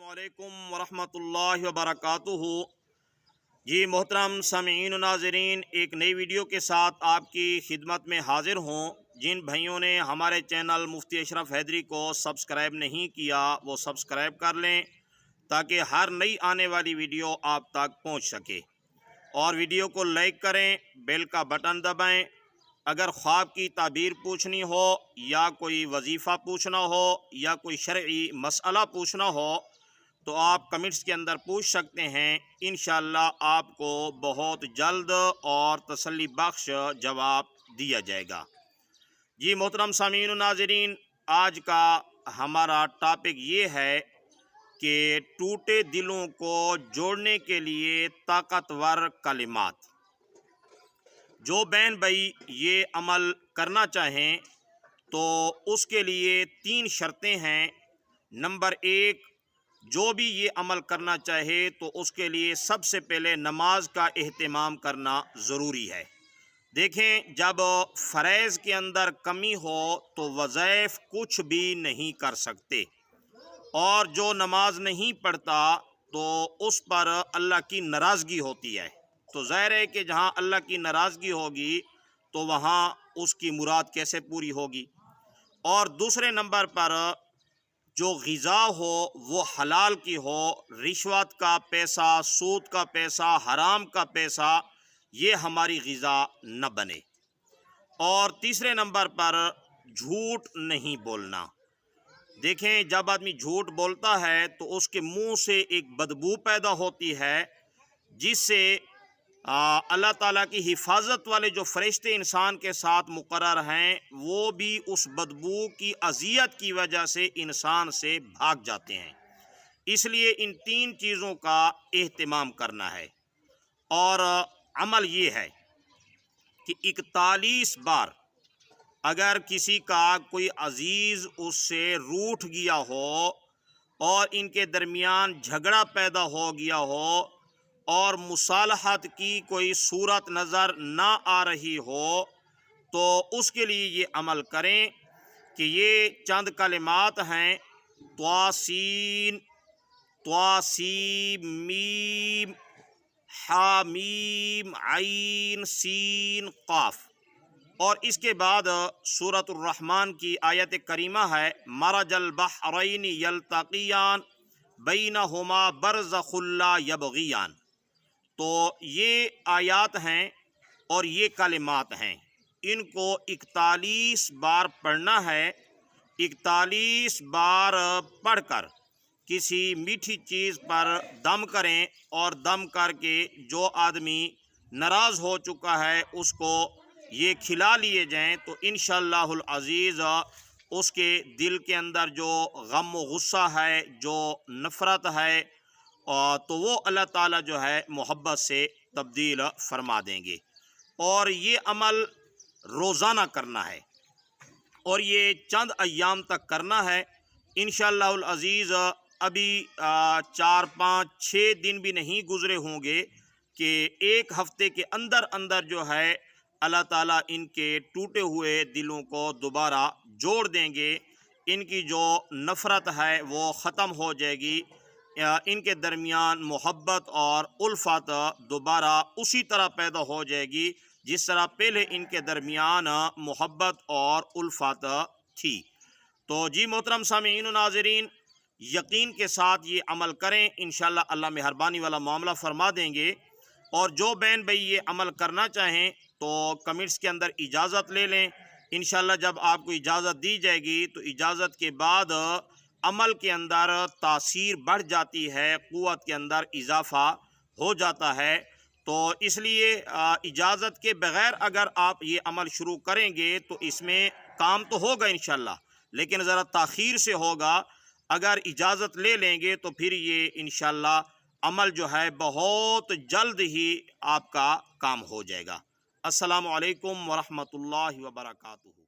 अस्सलामुअलैकुम वरहमतुल्लाहि वबरकातुहू। जी मोहतरम सामीईन नाज़रीन, एक नई वीडियो के साथ आपकी खिदमत में हाजिर हूँ। जिन भाइयों ने हमारे चैनल मुफ्ती अशरफ हैदरी को सब्सक्राइब नहीं किया वो सब्सक्राइब कर लें ताकि हर नई आने वाली वीडियो आप तक पहुँच सके। और वीडियो को लाइक करें, बेल का बटन दबाएं। अगर ख्वाब की ताबीर पूछनी हो या कोई वजीफ़ा पूछना हो या कोई शरई मसला पूछना हो तो आप कमेंट्स के अंदर पूछ सकते हैं। इंशाअल्लाह आपको बहुत जल्द और तसल्ली बख्श जवाब दिया जाएगा। जी मोहतरम सामीन नाज़रीन, आज का हमारा टॉपिक ये है कि टूटे दिलों को जोड़ने के लिए ताकतवर कलिमात। जो बहन भाई ये अमल करना चाहें तो उसके लिए 3 शर्तें हैं। नंबर 1, जो भी ये अमल करना चाहे तो उसके लिए सबसे पहले नमाज का एहतमाम करना ज़रूरी है। देखें, जब फ़रज़ के अंदर कमी हो तो वज़ाइफ कुछ भी नहीं कर सकते, और जो नमाज नहीं पढ़ता तो उस पर अल्लाह की नाराज़गी होती है। तो ज़ाहिर है कि जहाँ अल्लाह की नाराज़गी होगी तो वहाँ उसकी मुराद कैसे पूरी होगी। और दूसरे नंबर पर जो ग़िज़ा हो वो हलाल की हो, रिश्वत का पैसा, सूद का पैसा, हराम का पैसा ये हमारी ग़िज़ा न बने। और तीसरे नंबर पर झूठ नहीं बोलना। देखें, जब आदमी झूठ बोलता है तो उसके मुंह से एक बदबू पैदा होती है जिससे अल्लाह ताला की हिफाजत वाले जो फरिश्ते इंसान के साथ मुकर्रर हैं वो भी उस बदबू की अज़ियत की वजह से इंसान से भाग जाते हैं। इसलिए इन 3 चीज़ों का एहतमाम करना है। और अमल ये है कि 41 बार अगर किसी का कोई अजीज़ उससे रूठ गया हो और इनके दरमियान झगड़ा पैदा हो गया हो और मुसालहत की कोई सूरत नज़र ना आ रही हो तो उसके लिए ये अमल करें कि ये चंद कलिमात हैं। त्वासीन, त्वासीम, मीम, हामीम, आइन, सीन, काफ। और इसके बाद सूरतुर रहमान की आयत करीमा है, मरजल बहरैन यल्तक़ियान बैनहुमा बरज़खुन ला यबग़ियान। तो ये आयात हैं और ये कलिमात हैं। इनको 41 बार पढ़ना है। 41 बार पढ़कर किसी मीठी चीज़ पर दम करें और दम करके जो आदमी नाराज़ हो चुका है उसको ये खिला लिए जाएं तो इंशाअल्लाहुल अज़ीज़ उसके दिल के अंदर जो गम व गुस्सा है, जो नफ़रत है, तो वो अल्लाह ताला जो है मोहब्बत से तब्दील फरमा देंगे। और ये अमल रोज़ाना करना है और ये चंद अय्याम तक करना है। इंशाअल्लाहुल अज़ीज़ अभी 4, 5, 6 दिन भी नहीं गुज़रे होंगे कि एक हफ़्ते के अंदर अंदर जो है अल्लाह ताला इनके टूटे हुए दिलों को दोबारा जोड़ देंगे। इनकी जो नफ़रत है वो ख़त्म हो जाएगी। इनके दरमियान मोहब्बत और उल्फत दोबारा उसी तरह पैदा हो जाएगी जिस तरह पहले इनके दरमियान मोहब्बत और उल्फत थी। तो जी मोहतरम सामीईन नाज़रीन, यकीन के साथ ये अमल करें, इंशाअल्लाह अल्लाह मेहरबानी वाला मामला फ़रमा देंगे। और जो बहन भाई ये अमल करना चाहें तो कमेंट्स के अंदर इजाज़त ले लें। इंशाअल्लाह जब आपको इजाज़त दी जाएगी तो इजाज़त के बाद अमल के अंदर तासीर बढ़ जाती है, क़ुव्वत के अंदर इजाफ़ा हो जाता है। तो इसलिए इजाज़त के बग़ैर अगर आप ये अमल शुरू करेंगे तो इसमें काम तो होगा इंशाअल्लाह, लेकिन ज़रा ताख़ीर से होगा। अगर इजाज़त ले लेंगे तो फिर ये इंशाअल्लाह अमल जो है बहुत जल्द ही आपका काम हो जाएगा। अस्सलामु अलैकुम वरहमतुल्लाहि वबरकातुहू।